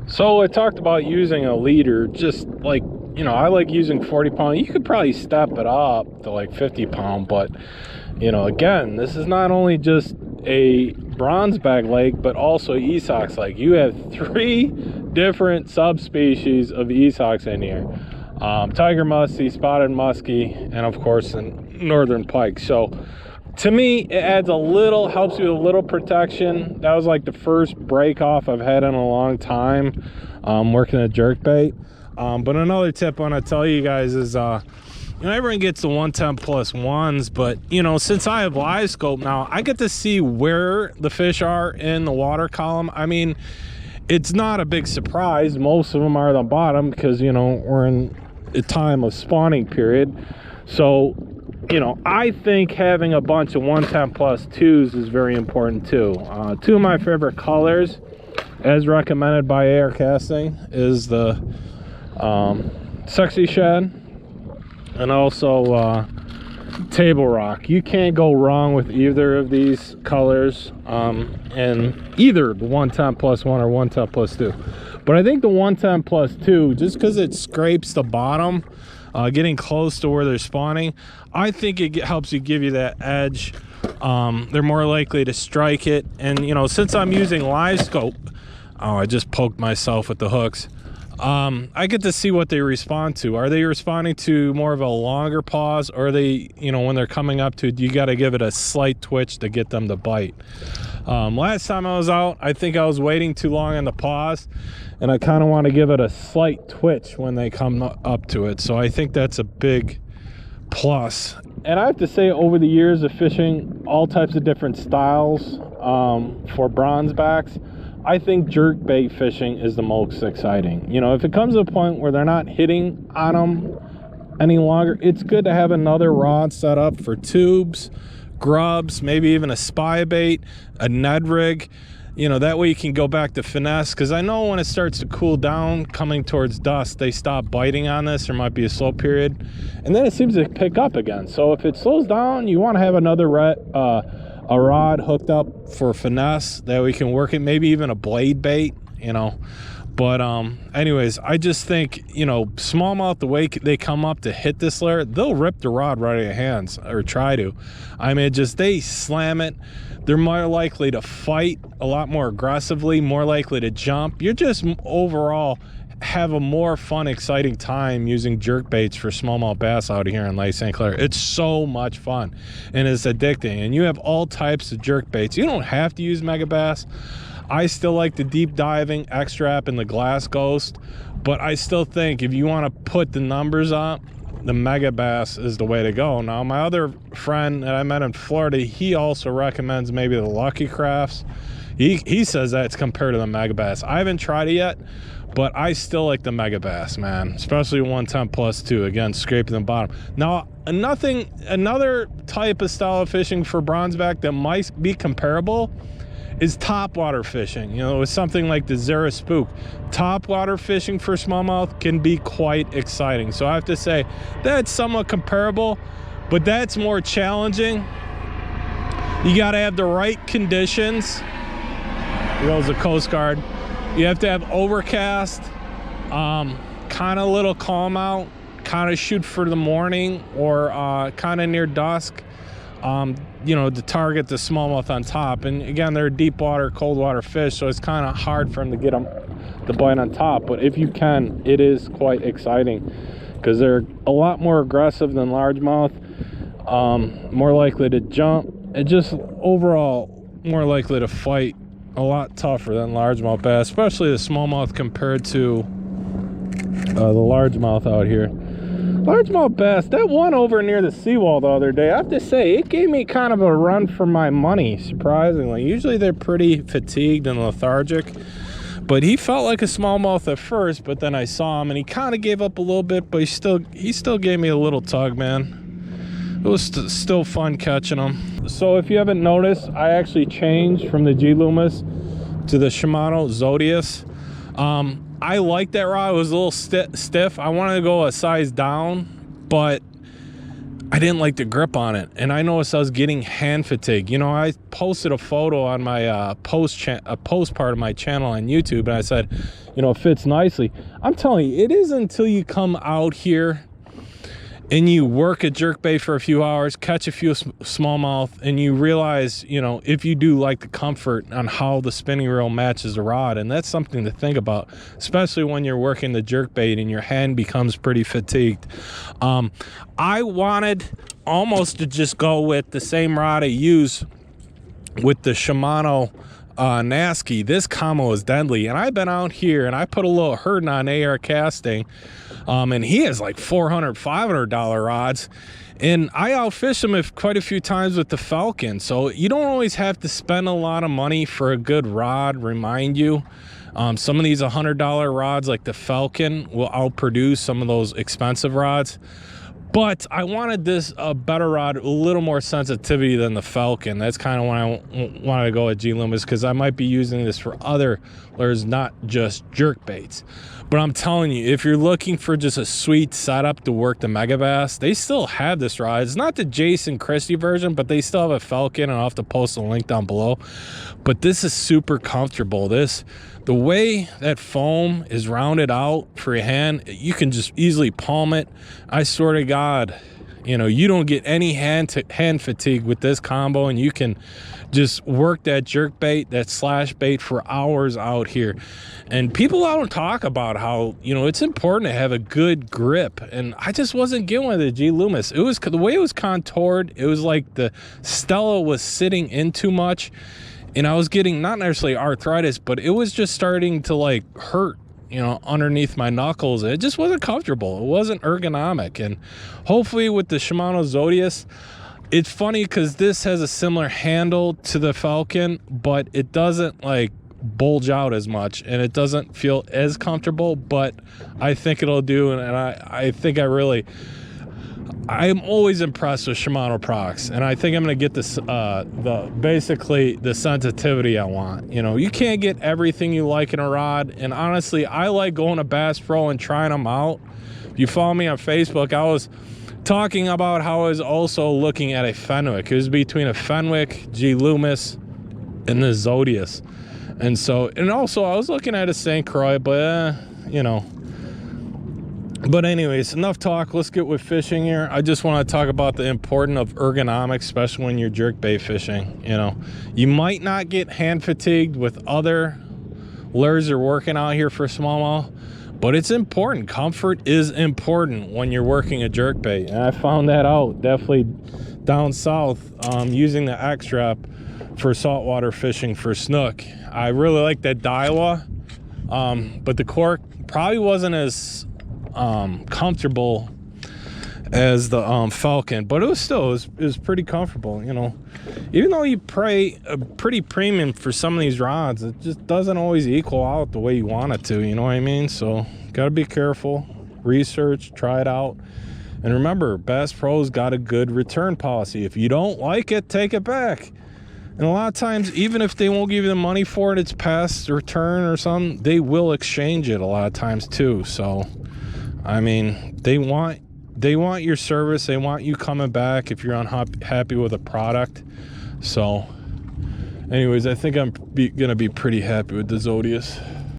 So I talked about using a leader, just like, I like using 40 pound. You could probably step it up to like 50 pound, but again, this is not only just a bronzeback lake, but also Esox lake. You have 3 different subspecies of Esox in here. Tiger muskie, spotted muskie, and of course the northern pike. So to me, it adds helps you with a little protection. That was like the first break off I've had in a long time, working at Jerkbait. But another tip I want to tell you guys is, everyone gets the 110+1s, but since I have live scope now, I get to see where the fish are in the water column. I mean, it's not a big surprise. Most of them are at the bottom because we're in a time of spawning period. So I think having a bunch of 110+2s is very important too. 2 of my favorite colors, as recommended by AR Casting, is the Sexy Shed and also Table Rock. You can't go wrong with either of these colors, and either the 110+1 or 110+2. But I think the 110+2, just because it scrapes the bottom, getting close to where they're spawning, I think it helps you, give you that edge. They're more likely to strike it. And since I'm using live scope, I just poked myself with the hooks. I get to see what they respond to. Are they responding to more of a longer pause, or are they, when they're coming up to it, you got to give it a slight twitch to get them to bite. Last time I was out, I think I was waiting too long on the pause, and I kind of want to give it a slight twitch when they come up to it. So I think that's a big plus. And I have to say, over the years of fishing all types of different styles for bronzebacks, I think jerkbait fishing is the most exciting. If it comes to a point where they're not hitting on them any longer, it's good to have another rod set up for tubes, grubs, maybe even a spy bait, a Ned rig. That way you can go back to finesse, because I know when it starts to cool down coming towards dusk, they stop biting on this. There might be a slow period, and then it seems to pick up again. So if it slows down, you want to have another a rod hooked up for finesse that we can work it, maybe even a blade bait, But anyways, I just think, smallmouth, the way they come up to hit this lure, they'll rip the rod right out of your hands, or try to. I mean, they slam it. They're more likely to fight a lot more aggressively, more likely to jump. You're just overall have a more fun, exciting time using jerk baits for smallmouth bass out here in Lake St. Clair. It's so much fun and it's addicting, and you have all types of jerk baits. You don't have to use Megabass. I still like the deep diving X-Trap and the Glass Ghost, but I still think if you want to put the numbers up, the Megabass is the way to go. Now, my other friend that I met in Florida, he also recommends maybe the Lucky Crafts. He says that's compared to the Megabass. I haven't tried it yet, but I still like the Megabass, man, especially 110+2. Again, scraping the bottom. Now, another type of style of fishing for bronzeback that might be comparable is topwater fishing. With something like the Zara Spook. Topwater fishing for smallmouth can be quite exciting. So I have to say that's somewhat comparable, but that's more challenging. You got to have the right conditions. Here goes the Coast Guard. You have to have overcast, kind of little calm out, kind of shoot for the morning or kind of near dusk, to target the smallmouth on top. And again, they're deep water, cold water fish, so it's kind of hard for them to get them to bite on top. But if you can, it is quite exciting because they're a lot more aggressive than largemouth, more likely to jump, and just overall more likely to fight. A lot tougher than largemouth bass, especially the smallmouth compared to the largemouth out here. Largemouth bass, that one over near the seawall the other day, I have to say, it gave me kind of a run for my money, surprisingly. Usually they're pretty fatigued and lethargic, but he felt like a smallmouth at first, but then I saw him and he kind of gave up a little bit, but he still gave me a little tug, man. It was still fun catching them. So if you haven't noticed, I actually changed from the G-Loomis to the Shimano Zodias. I like that rod. It was a little stiff. I wanted to go a size down, but I didn't like the grip on it, and I noticed I was getting hand fatigue. You know, I posted a photo on my post part of my channel on YouTube, and I said, you know, it fits nicely. I'm telling you, it is until you come out here and you work a jerkbait for a few hours, catch a few smallmouth, and you realize, you know, if you do like the comfort on how the spinning reel matches the rod. And that's something to think about, especially when you're working the jerkbait and your hand becomes pretty fatigued. I wanted almost to just go with the same rod I use with the Shimano Nasky. This combo is deadly, and I've been out here and I put a little hurting on AR Casting, and he has like $400, $500 rods, and I outfish him quite a few times with the Falcon. So you don't always have to spend a lot of money for a good rod. Remind you, some of these $100 rods like the Falcon will outproduce some of those expensive rods. But I wanted this a better rod, a little more sensitivity than the Falcon. That's kind of when I wanted to go with G-Loomis, because I might be using this for other lures, not just jerk baits. But I'm telling you, if you're looking for just a sweet setup to work the Megabass, they still have this rod. It's not the Jason Christie version, but they still have a Falcon, and I'll have to post a link down below. But this is super comfortable. The way that foam is rounded out for your hand, you can just easily palm it. I swear to God, you know, you don't get any hand fatigue with this combo, and you can just work that jerk bait, that slash bait for hours out here. And people don't talk about how, you know, it's important to have a good grip, and I just wasn't getting with the G-Loomis. It was the way it was contoured. It was like the Stella was sitting in too much, and I was getting not necessarily arthritis, but it was just starting to like hurt, you know, underneath my knuckles. It just wasn't comfortable. It wasn't ergonomic. And hopefully with the Shimano Zodias, it's funny because this has a similar handle to the Falcon, but it doesn't like bulge out as much, and it doesn't feel as comfortable, but I think it'll do. And I think I'm always impressed with Shimano products, and I think I'm going to get this basically the sensitivity I want. You know, you can't get everything you like in a rod, and honestly, I like going to Bass Pro and trying them out. If you follow me on Facebook, I was talking about how I was also looking at a Fenwick. It was between a Fenwick, G-Loomis, and the Zodias. And so, and also I was looking at a St. Croix, but you know. But anyways, enough talk. Let's get with fishing here. I just want to talk about the importance of ergonomics, especially when you're jerkbait fishing. You know, you might not get hand fatigued with other lures you're working out here for smallmouth, but it's important. Comfort is important when you're working a jerkbait, and I found that out definitely down south, using the X-Strap for saltwater fishing for snook. I really like that Daiwa, but the cork probably wasn't as comfortable as the Falcon, but it was still it was pretty comfortable. You know, even though you pay a pretty premium for some of these rods, it just doesn't always equal out the way you want it to, you know what I mean? So gotta be careful, research, try it out, and remember, Bass Pro's got a good return policy. If you don't like it, take it back. And a lot of times, even if they won't give you the money for it, it's past return or something, they will exchange it a lot of times too. So I mean, they want your service. They want you coming back if you're unhappy with a product. So anyways, I think I'm gonna be pretty happy with the Zodias.